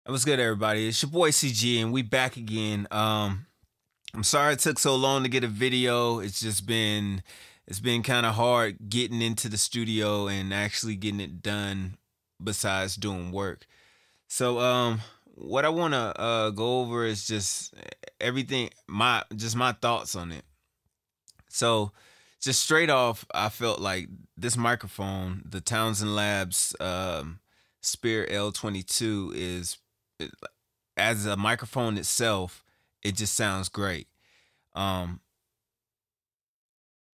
What's good, everybody? It's your boy CG, and we back again. I'm sorry it took so long to get a video. It's been kind of hard getting into the studio and actually getting it done. Besides doing work, so what I want to go over is just everything, my thoughts on it. So, just straight off, I felt like this microphone, the Townsend Labs Spear L22, as a microphone itself, it just sounds great. Um,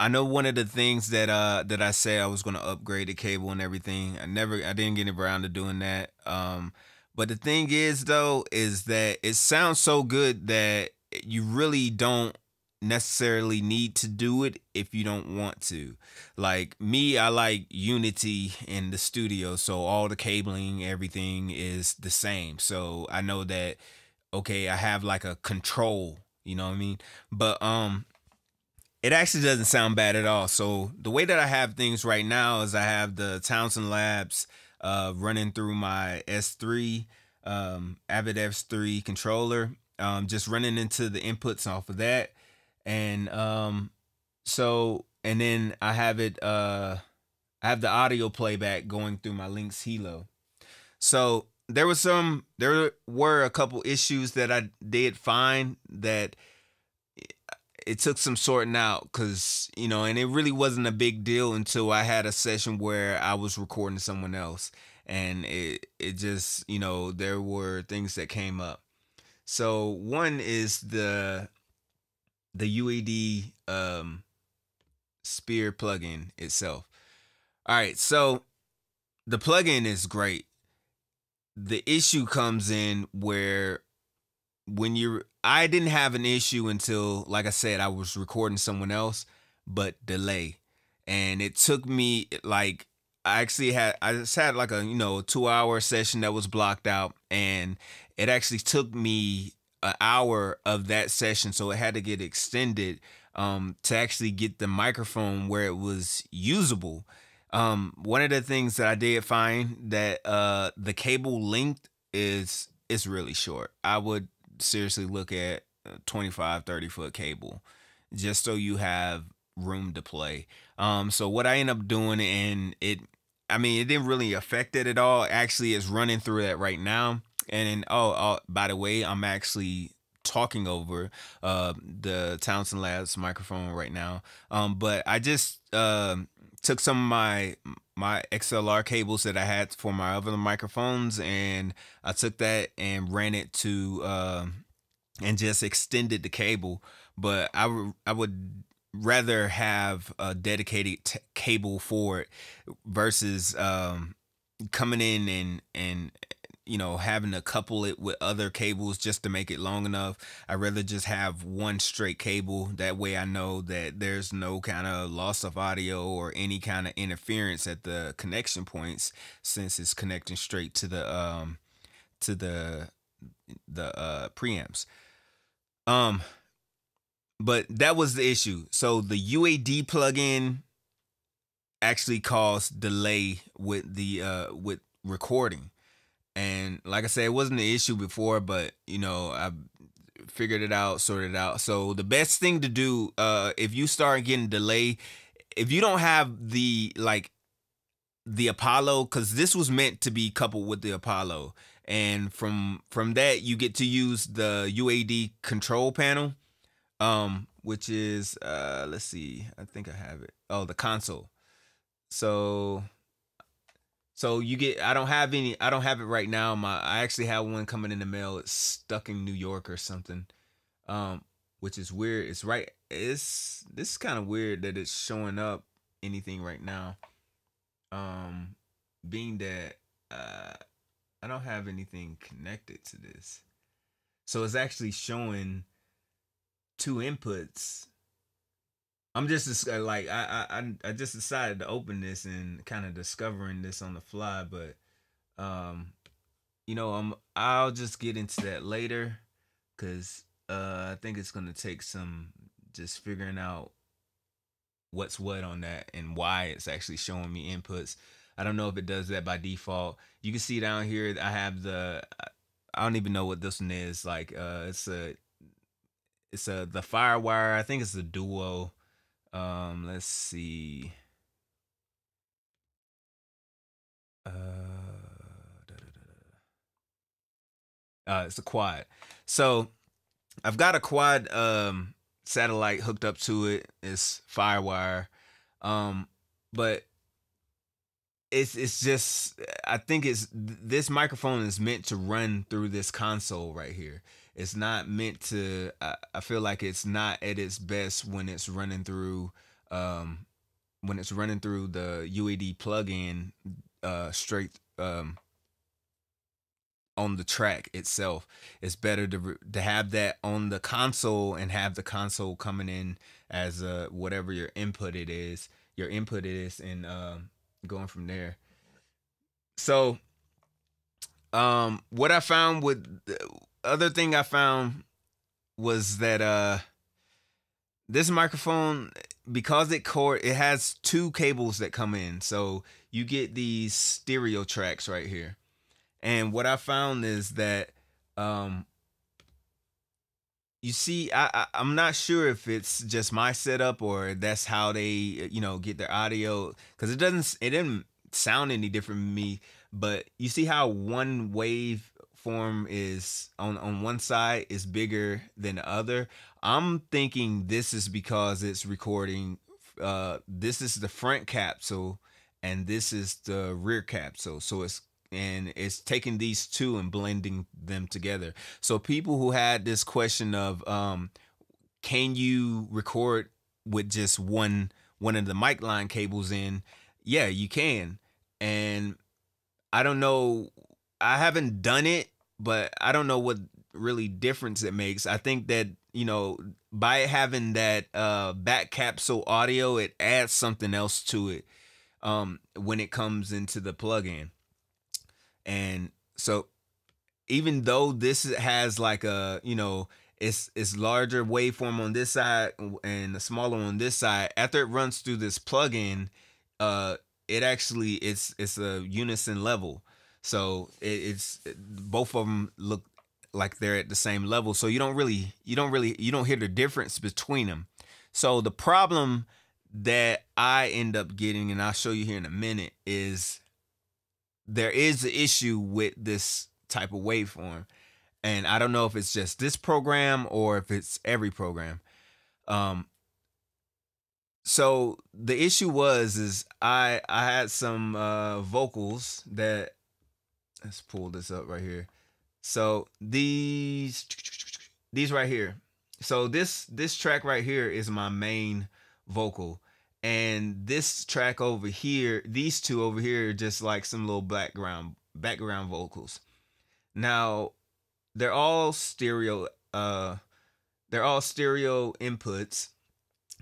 I know one of the things that I said I was going to upgrade the cable and everything. I didn't get around to doing that. But the thing is though, is that it sounds so good that you really don't necessarily need to do it if you don't want to. Like me, I like unity in the studio, so all the cabling, everything is the same. So I know that okay, I have like a control, you know what I mean? But it actually doesn't sound bad at all. So the way that I have things right now is I have the Townsend Labs running through my S3 Avid S3 controller, just running into the inputs off of that, and and then I have the audio playback going through my Lynx Hilo. So there were a couple issues that I did find that it took some sorting out, because and it really wasn't a big deal until I had a session where I was recording someone else, and it just there were things that came up. So one is the UAD Spear plugin itself. All right, so the plugin is great. The issue comes in where I didn't have an issue until, like I said, I was recording someone else, but delay. And it took me like, I just had like a 2-hour session that was blocked out, and it actually took me an hour of that session, so it had to get extended to actually get the microphone where it was usable. One of the things that I did find, that the cable length is really short. I would seriously look at 25-30 foot cable, just so you have room to play. So what I end up doing, and it didn't really affect it at all. Actually, it's running through that right now. And then, by the way, I'm actually talking over the Townsend Labs microphone right now. But I just took some of my XLR cables that I had for my other microphones, and I took that and ran it to and just extended the cable. But I would rather have a dedicated cable for it versus coming in and having to couple it with other cables just to make it long enough. I'd rather just have one straight cable. That way I know that there's no kind of loss of audio or any kind of interference at the connection points, since it's connecting straight to the preamps. Um but that was the issue. So the UAD plugin actually caused delay with the with recording. And like I said, it wasn't an issue before, but I figured it out, sorted it out. So the best thing to do, if you start getting delay, if you don't have the Apollo, because this was meant to be coupled with the Apollo, and from that you get to use the UAD control panel, which is let's see, I think I have it. Oh, the console. So you get, I don't have it right now. I actually have one coming in the mail. It's stuck in New York or something. Which is weird. This is kind of weird that it's showing up anything right now. Being that I don't have anything connected to this. So it's actually showing two inputs. I'm just like, I just decided to open this and kind of discovering this on the fly, but I'll just get into that later, because I think it's gonna take some just figuring out what's what on that and why it's actually showing me inputs. I don't know if it does that by default. You can see down here I have I don't even know what this one is. Like it's a the Firewire. I think it's the Duo. Let's see. It's a quad. So I've got a quad satellite hooked up to it. It's Firewire. But it's just, I think it's, this microphone is meant to run through this console right here. It's not meant to. I feel like it's not at its best when it's running through the UAD plugin straight on the track itself. It's better to have that on the console and have the console coming in as whatever your input is, and going from there. So what I found with the other thing I found was that this microphone, because it has two cables that come in, so you get these stereo tracks right here. And what I found is that you see, I'm not sure if it's just my setup or that's how they get their audio, because it didn't sound any different to me. But you see how one wave form is on one side is bigger than the other. I'm thinking this is because it's recording. This is the front capsule and this is the rear capsule. So it's taking these two and blending them together. So people who had this question of can you record with just one of the mic line cables in? Yeah, you can. And I don't know, I haven't done it, but I don't know what really difference it makes. I think that, by having that back capsule audio, it adds something else to it when it comes into the plugin. And so even though this has like a, it's larger waveform on this side and the smaller on this side, after it runs through this plugin, it actually it's a unison level. So it's both of them look like they're at the same level. So you don't hear the difference between them. So the problem that I end up getting, and I'll show you here in a minute, is there is an issue with this type of waveform. And I don't know if it's just this program or if it's every program. So the issue is I had some vocals that, let's pull this up right here. So these right here. So this track right here is my main vocal. And this track over here, these two over here are just like some little background vocals. Now, they're all stereo inputs.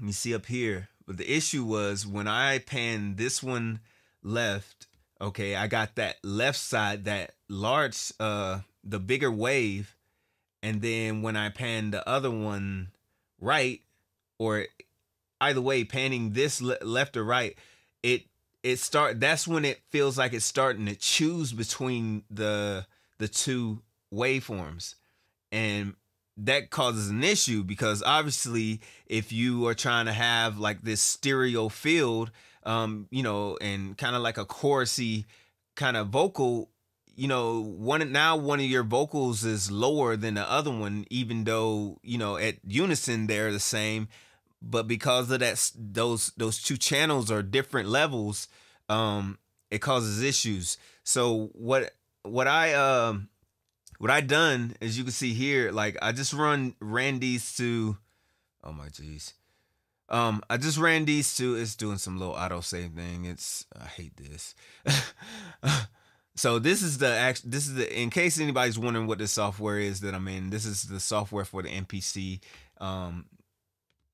You see up here. But the issue was when I panned this one left, okay, I got that left side, that large, the bigger wave. And then when I panned the other one right, or either way, panning this left or right, that's when it feels like it's starting to choose between the two waveforms. And that causes an issue because obviously if you are trying to have like this stereo field, and kind of like a chorusy kind of vocal, one of your vocals is lower than the other one, even though, at unison they're the same. But because of that, those two channels are different levels, it causes issues. So what I done, as you can see here, like I just ran these to, oh my geez. I just ran these to, it's doing some little autosave thing. I hate this. So this is in case anybody's wondering what the software is that I'm in, this is the software for the MPC.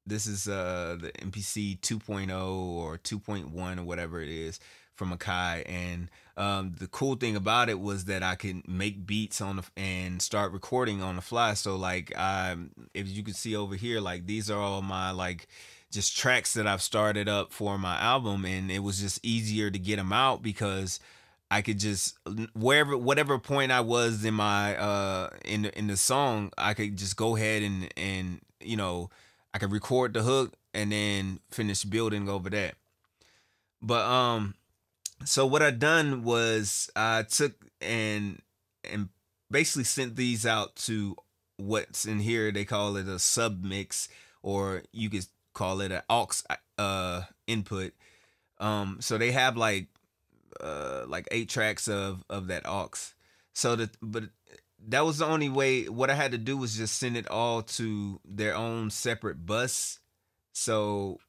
This is the MPC 2.0 or 2.1 or whatever it is from Akai. And the cool thing about it was that I can make beats and start recording on the fly. So like, if you can see over here, like these are all my like just tracks that I've started up for my album, and it was just easier to get them out because I could just whatever point I was in my in the song, I could just go ahead and I could record the hook and then finish building over that. But so what I done was I took and basically sent these out to what's in here. They call it a sub mix, or you could call it an aux input. So they have like 8 tracks of that aux. But that was the only way. What I had to do was just send it all to their own separate bus. So,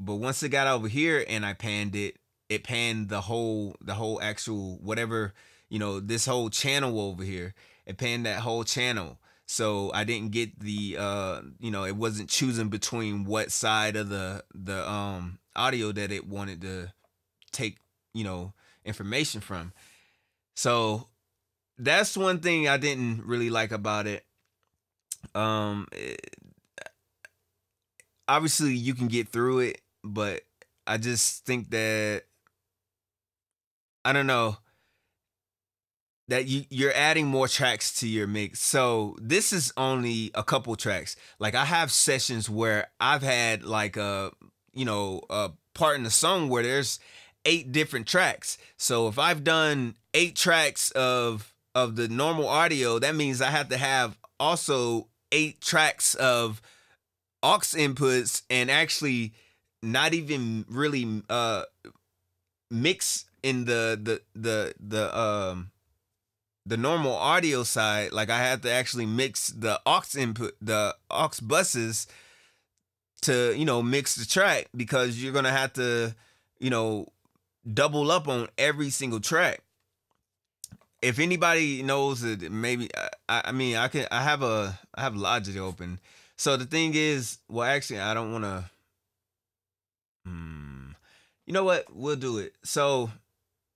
but once it got over here and I panned it, it panned the whole actual whatever, this whole channel over here. It panned that whole channel. So I didn't get the it wasn't choosing between what side of the audio that it wanted to take, information from. So that's one thing I didn't really like about it. Obviously you can get through it, but I just think that, I don't know, that you're adding more tracks to your mix. So this is only a couple tracks. Like I have sessions where I've had like a part in the song where there's 8 different tracks. So if I've done 8 tracks of the normal audio, that means I have to have also 8 tracks of aux inputs, and actually not even really mix in the normal audio side. Like I had to actually mix the aux input, the aux buses to, mix the track, because you're going to have to, double up on every single track. If anybody knows it, maybe I have Logic open. So the thing is, well, actually, I don't want to. You know what? We'll do it. So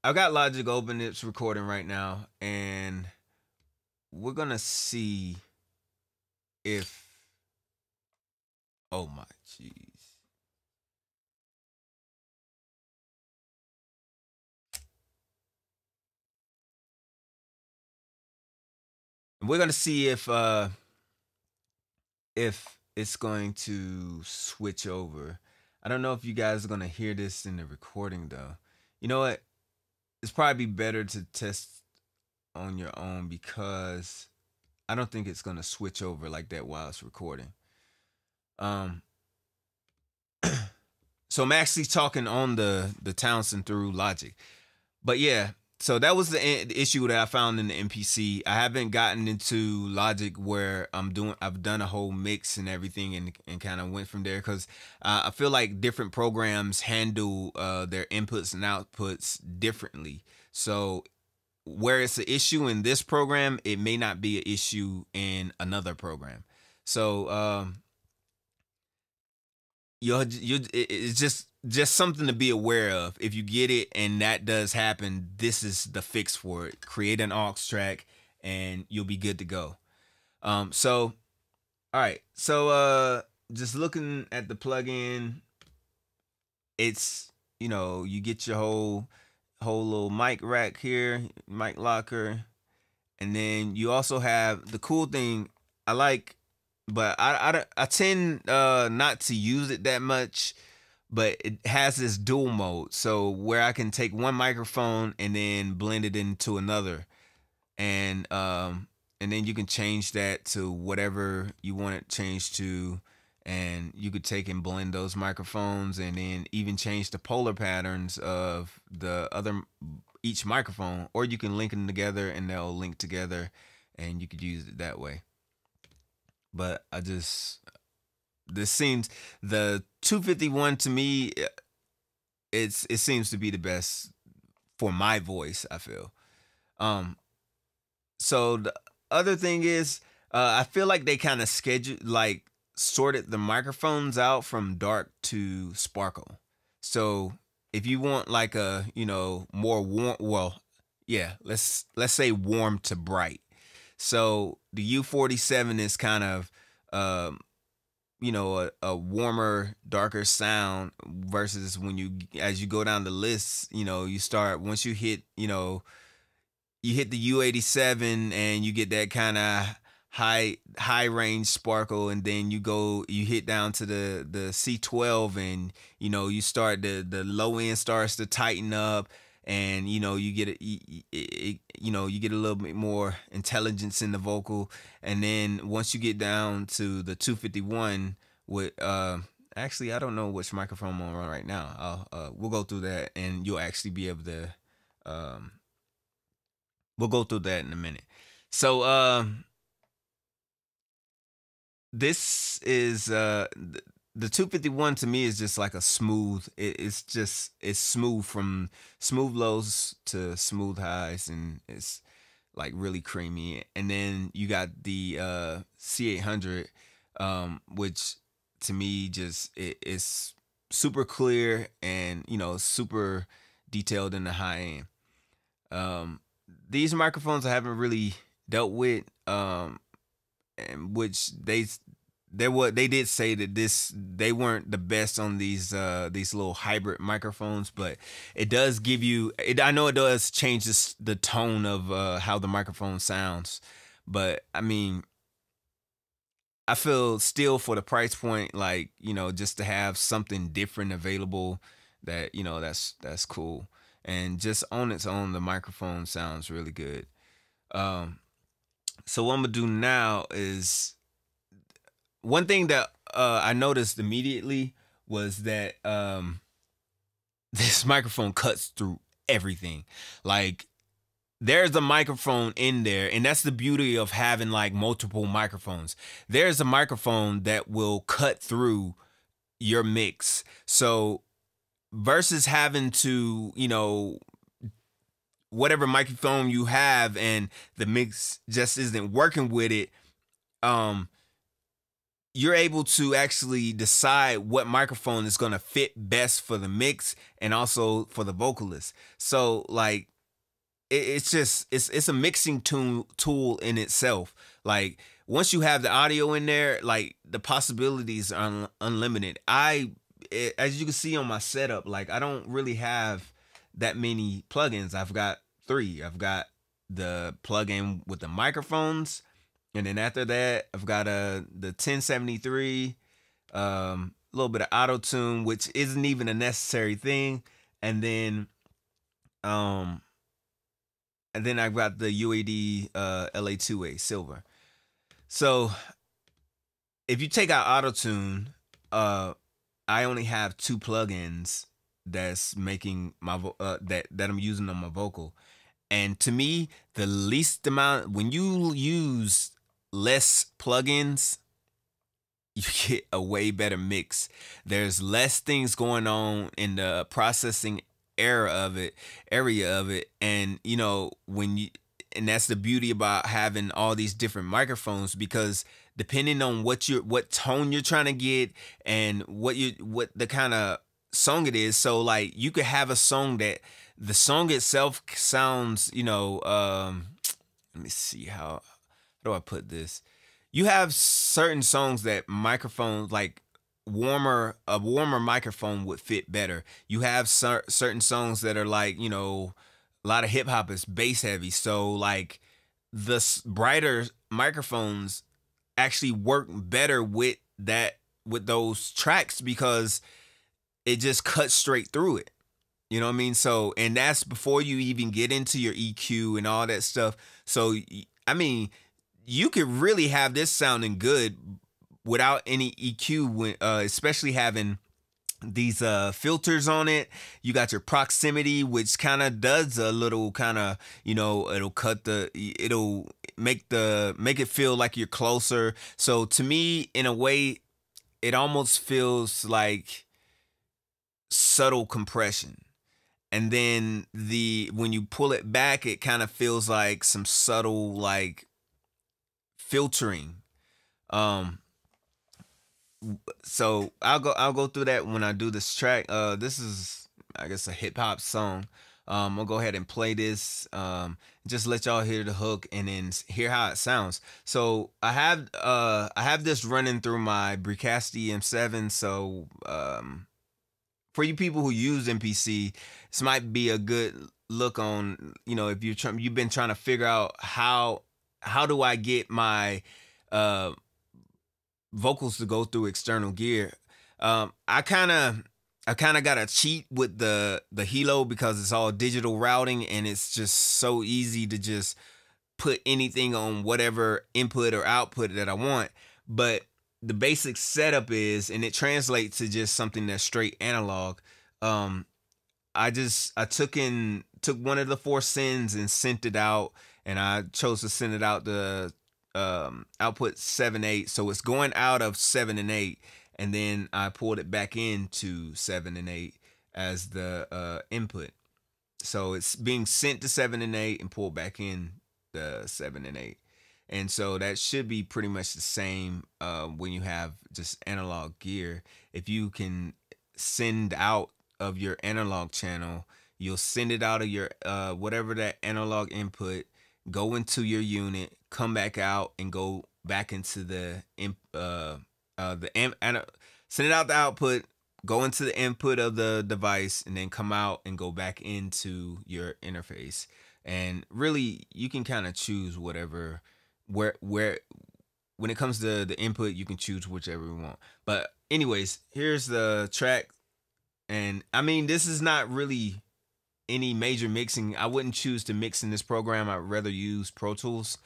I've got Logic open. It's recording right now, and we're gonna see if. Oh my jeez. We're gonna see if it's going to switch over. I don't know if you guys are gonna hear this in the recording though. You know what? It's probably better to test on your own, because I don't think it's gonna switch over like that while it's recording. So I'm actually talking on the Townsend through Logic. But yeah, so that was the issue that I found in the MPC. I haven't gotten into Logic where I've done a whole mix and everything, and kind of went from there, because I feel like different programs handle their inputs and outputs differently. So where it's an issue in this program, it may not be an issue in another program. So it's just something to be aware of. If you get it and that does happen, this is the fix for it. Create an aux track and you'll be good to go. So all right. So just looking at the plugin, it's, you get your whole little mic rack here, mic locker, and then you also have the cool thing I like, but I tend not to use it that much, but it has this dual mode, so where I can take one microphone and then blend it into another, and then you can change that to whatever you want it changed to, and you could take and blend those microphones, and then even change the polar patterns of each microphone, or you can link them together and they'll link together, and you could use it that way. But this seems, the 251 to me, it seems to be the best for my voice, I feel. So the other thing is, I feel like they kind of sorted the microphones out from dark to sparkle. So if you want like a, more warm, well, yeah, let's say warm to bright. So the U47 is kind of a warmer, darker sound versus when as you go down the list, you start once you hit, you hit the U87 and you get that kind of high range sparkle, and then you hit down to the C12, and you start the low end starts to tighten up, and you get you get a little bit more intelligence in the vocal. And then once you get down to the 251 with actually, I don't know which microphone I'm on right now. We'll go through that, and you'll actually be able to we'll go through that in a minute. So this is the 251 to me is just like a smooth. It's smooth from smooth lows to smooth highs, and it's like really creamy. And then you got the C800, which to me just it's super clear and super detailed in the high end. These microphones I haven't really dealt with, and which they did say that they weren't the best on these little hybrid microphones, but it does give you I know it does change the tone of how the microphone sounds. But I mean, I feel still for the price point, like just to have something different available, that that's cool. And just on its own, the microphone sounds really good. So what I'm gonna do now is one thing that I noticed immediately was that this microphone cuts through everything. Like, there's a microphone in there, and that's the beauty of having like multiple microphones. There's a microphone that will cut through your mix. So versus having to, whatever microphone you have and the mix just isn't working with it, you're able to actually decide what microphone is going to fit best for the mix and also for the vocalist. So like, it's a mixing tool in itself. Like, once you have the audio in there, like, the possibilities are unlimited. As you can see on my setup, like, I don't really have that many plugins. I've got 3. I've got the plugin with the microphones, and then after that, I've got the 1073, a little bit of auto tune, which isn't even a necessary thing, and then I've got the UAD LA2A silver. So if you take out auto tune, I only have 2 plugins that's making my that I'm using on my vocal. And to me, the least amount, when you use less plugins, you get a way better mix. There's less things going on in the processing area of it, and and that's the beauty about having all these different microphones, because depending on what tone you're trying to get and what the kind of song it is. So like, you could have a song that the song itself sounds, let me see, how do I put this? You have certain songs that microphones, like a warmer microphone would fit better. You have certain songs that are like, a lot of hip hop is bass heavy. So like, the brighter microphones actually work better with those tracks, because it just cuts straight through it. You know what I mean? So, and that's before you even get into your EQ and all that stuff. So, I mean, you could really have this sounding good without any EQ, when, especially having these filters on it. You got your proximity, which kind of does a little kind of, it'll make it feel like you're closer. So to me, in a way, it almost feels like subtle compression. And then when you pull it back, it kind of feels like some subtle like filtering. So I'll go through that when I do this track. This is, I guess, a hip hop song. I'm gonna go ahead and play this. Just let y'all hear the hook and then hear how it sounds. So I have this running through my Bricasti M7. So for you people who use MPC, this might be a good look on, you know, if you've been trying to figure out how do I get my vocals to go through external gear. I kind of got to cheat with the Hilo because it's all digital routing and it's just so easy to just put anything on whatever input or output that I want. But the basic setup is, and it translates to just something that's straight analog. I took one of the 4 sends and sent it out, and I chose to send it out the output 7/8, so it's going out of 7 and 8, and then I pulled it back into 7 and 8 as the input. So it's being sent to 7 and 8 and pulled back in the 7 and 8. And so that should be pretty much the same when you have just analog gear. If you can send out of your analog channel, you'll send it out of your whatever that analog input, go into your unit, come back out, and go back into send it out the output, go into the input of the device, and then come out and go back into your interface. And really, you can kind of choose whatever, where when it comes to the input, you can choose whichever you want. But anyways, here's the track. And I mean, this is not really any major mixing. I wouldn't choose to mix in this program. I'd rather use Pro Tools,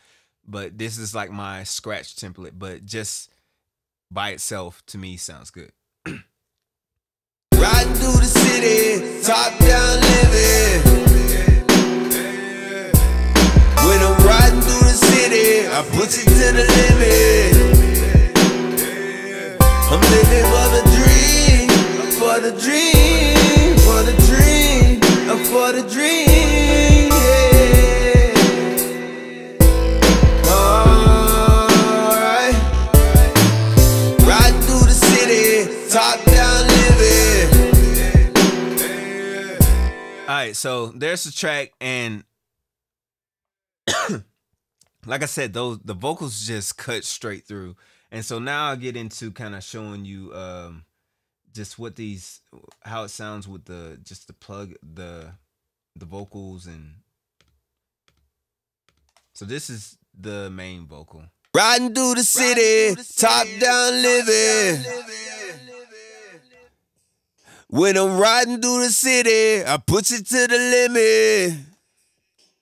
but this is like my scratch template, but just by itself to me sounds good. Riding through the city, top down living. When I'm riding through the city, I push it to the limit. I'm living for the dream, for the dream, for the dream, for the dream, yeah. Alright. Riding through the city, top down living. Alright, so there's the track, and like I said, the vocals just cut straight through. And so now I'll get into kind of showing you just how it sounds with the plug, the vocals. And so this is the main vocal. Riding through the city, top down living. When I'm riding through the city, I push it to the limit.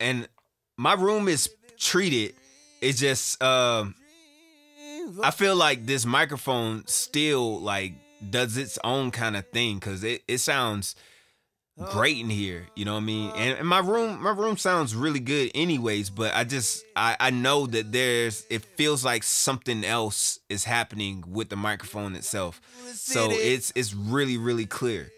And my room is treated. It's just I feel like this microphone still like does its own kind of thing, because it sounds great in here, you know what I mean? And my room sounds really good anyways, but I know that it feels like something else is happening with the microphone itself. So it's really, really clear.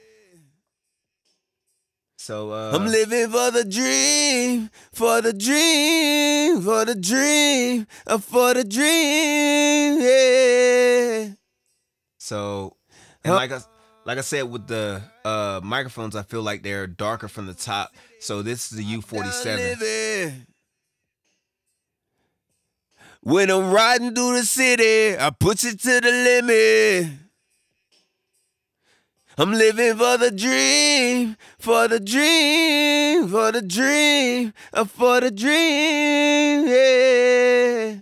So I'm living for the dream, for the dream, for the dream, for the dream, yeah. So, and like I said, with the microphones, I feel like they're darker from the top. So this is the U47. When I'm riding through the city, I push it to the limit. I'm living for the dream, for the dream, for the dream, for the dream, yeah.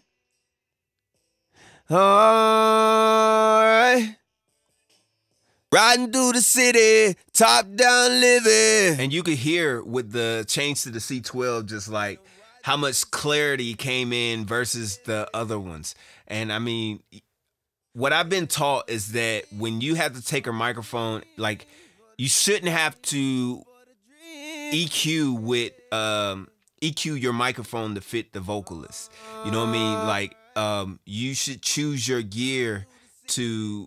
Alright. Riding through the city, top down living. And you could hear with the change to the C12 just like how much clarity came in versus the other ones. And I mean, what I've been taught is that when you have to take a microphone, like, you shouldn't have to EQ your microphone to fit the vocalist. You know what I mean? Like, you should choose your gear to,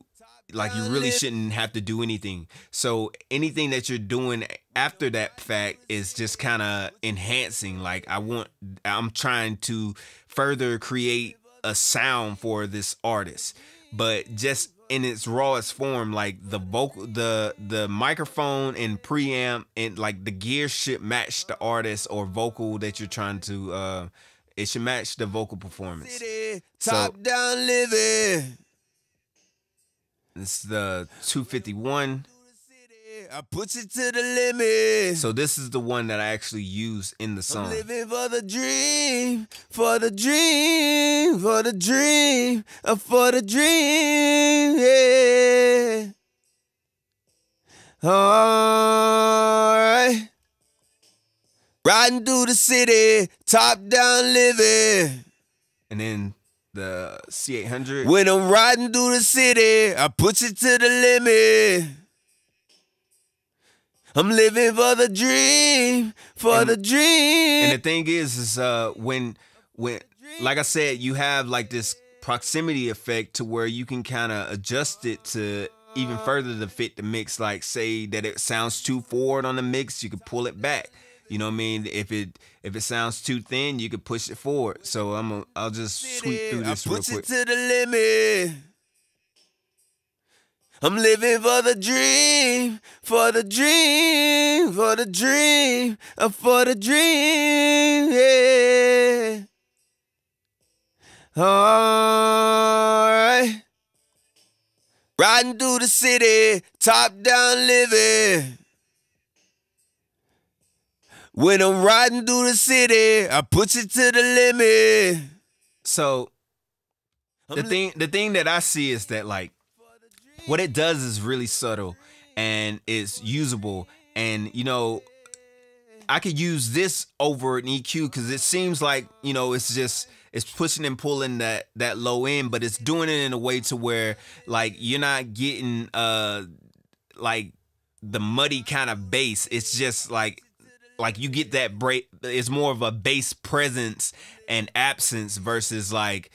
like, you really shouldn't have to do anything. So anything that you're doing after that fact is just kind of enhancing. Like, I'm trying to further create a sound for this artist. But just in its rawest form, like the vocal, the microphone and preamp and like the gear should match the artist or vocal that you're trying to. It should match the vocal performance. Top down living. This is the 251. I put it to the limit. So this is the one that I actually use in the song. I'm living for the dream, for the dream, for the dream, for the dream, yeah. Alright. Riding through the city, top down living. And then the C800. When I'm riding through the city, I put it to the limit. I'm living for the dream, for the dream. And the thing is when like I said, you have like this proximity effect to where you can kind of adjust it to even further to fit the mix. Like say that it sounds too forward on the mix, you could pull it back. You know what I mean? If it sounds too thin, you could push it forward. So I'll just sweep through this real quick. I put it to the limit. I'm living for the dream, for the dream, for the dream, for the dream, yeah. Alright. Riding through the city, top down living. When I'm riding through the city, I put it to the limit. So the thing that I see is that like what it does is really subtle and it's usable. And, you know, I could use this over an EQ because it seems like, you know, it's pushing and pulling that low end, but it's doing it in a way to where like you're not getting like the muddy kind of bass. It's just like you get that break. It's more of a bass presence and absence versus like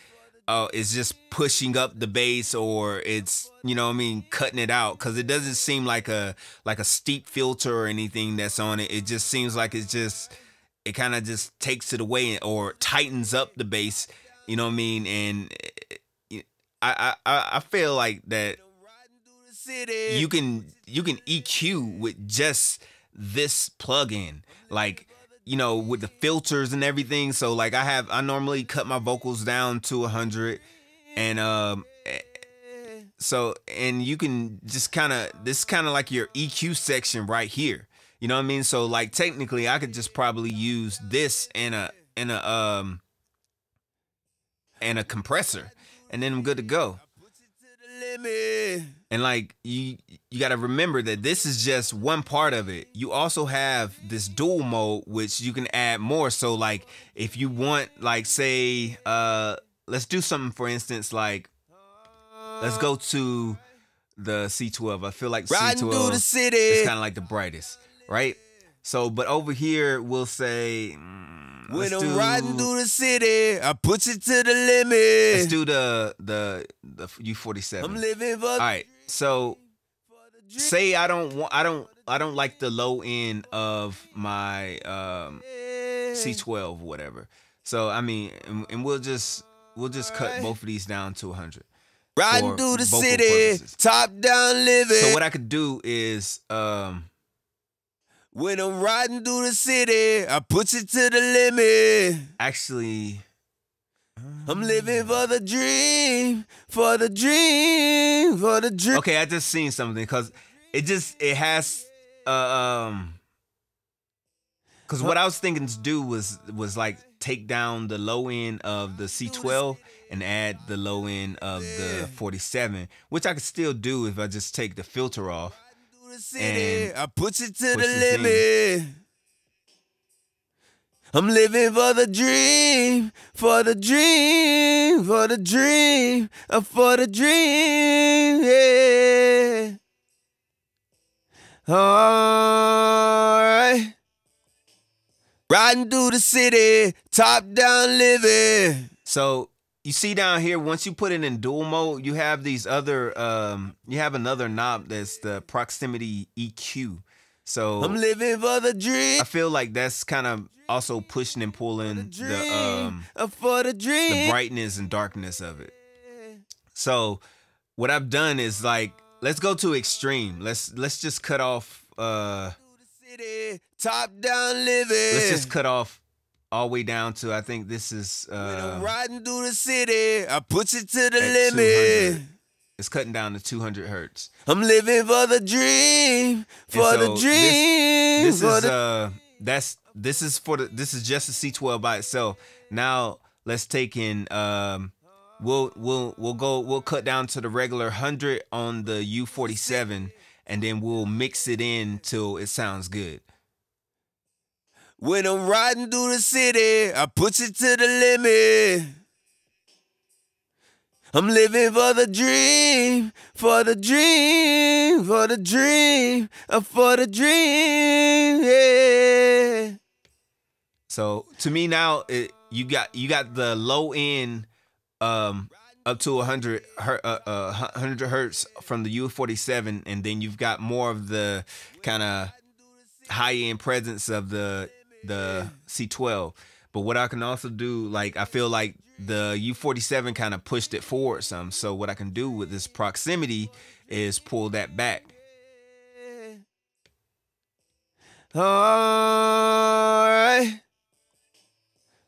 it's just pushing up the bass, or it's, you know what I mean, cutting it out, because it doesn't seem like a steep filter or anything that's on it. It just seems like it kind of just takes it away or tightens up the bass, you know what I mean? And I feel like that you can EQ with just this plugin, like, you know, with the filters and everything. So like I normally cut my vocals down to 100, and so, and you can just this is kind of like your EQ section right here, you know what I mean? So like technically I could just probably use this and a compressor, and then I'm good to go. And like you got to remember that this is just one part of it. You also have this dual mode, which you can add more. So like if you want, like say let's do something, for instance, like let's go to the C12. I feel like C12 is kind of like the brightest, right? So but over here we'll say when I'm riding through the city, I put it to the limit. Let's do the U47. I'm living for. All right. So say I don't like the low end of my C12 or whatever. So I mean, and we'll just cut both of these down to 100. Riding through the city, purposes. Top down living. So what I could do is when I'm riding through the city, I put it to the limit. Actually, I'm living for the dream, for the dream, for the dream. Okay, I just seen something, because it has because what I was thinking to do was like take down the low end of the C12 and add the low end of the 47, which I could still do if I just take the filter off. And I put it to the limit. I'm living for the dream, for the dream, for the dream, for the dream, yeah. Alright. Riding through the city, top down living. So you see down here, once you put it in dual mode, you have these other, you have another knob that's the proximity EQ. So I'm living for the dream. I feel like that's kind of also pushing and pulling for the brightness and darkness of it. So what I've done is like, let's go to extreme. Let's just cut off. Top down living. Let's just cut off all the way down to, I think this is when I'm riding through the city, I push it to the limit. 200. It's cutting down to 200 hertz. I'm living for the dream, for the dream. This is just a C12 by itself. Now let's take in we'll cut down to the regular 100 on the U47, and then we'll mix it in till it sounds good. When I'm riding through the city, I push it to the limit. I'm living for the dream, for the dream, for the dream, for the dream, yeah. So to me now, you got the low end up to 100 hertz from the U47, and then you've got more of the kind of high end presence of the C12. But what I can also do, like, I feel like the U47 kind of pushed it forward some. So what I can do with this proximity is pull that back. All right.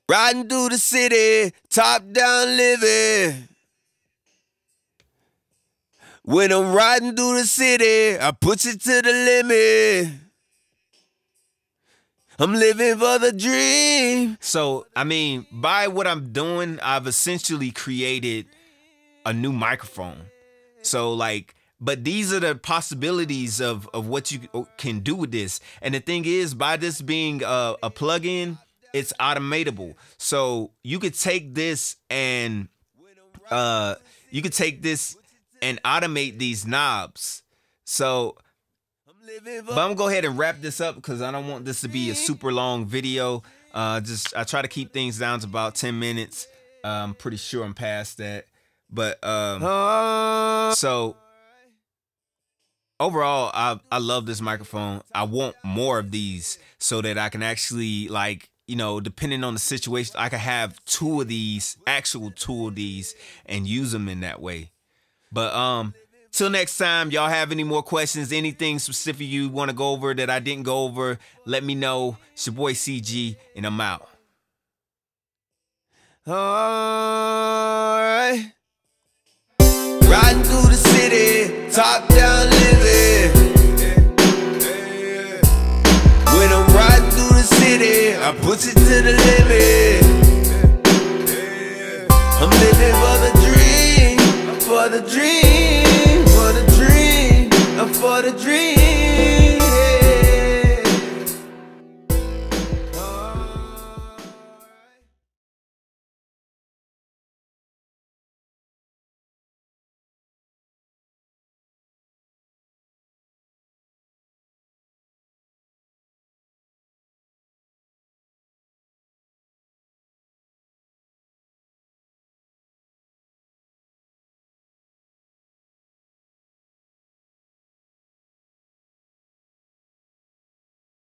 Riding through the city, top down living. When I'm riding through the city, I push it to the limit. I'm living for the dream. So, I mean, by what I'm doing, I've essentially created a new microphone. So, like, but these are the possibilities of what you can do with this. And the thing is, by this being a plug-in, it's automatable. So you could take this and automate these knobs. So, but I'm gonna go ahead and wrap this up because I don't want this to be a super long video. I try to keep things down to about 10 minutes. I'm pretty sure I'm past that. But so overall, I love this microphone. I want more of these so that I can actually, like, you know, depending on the situation, I can have actual two of these and use them in that way. But till next time, y'all have any more questions, anything specific you want to go over that I didn't go over, let me know. It's your boy CG, and I'm out. All right. Riding through the city, top down living. When I'm riding through the city, I push it to the limit.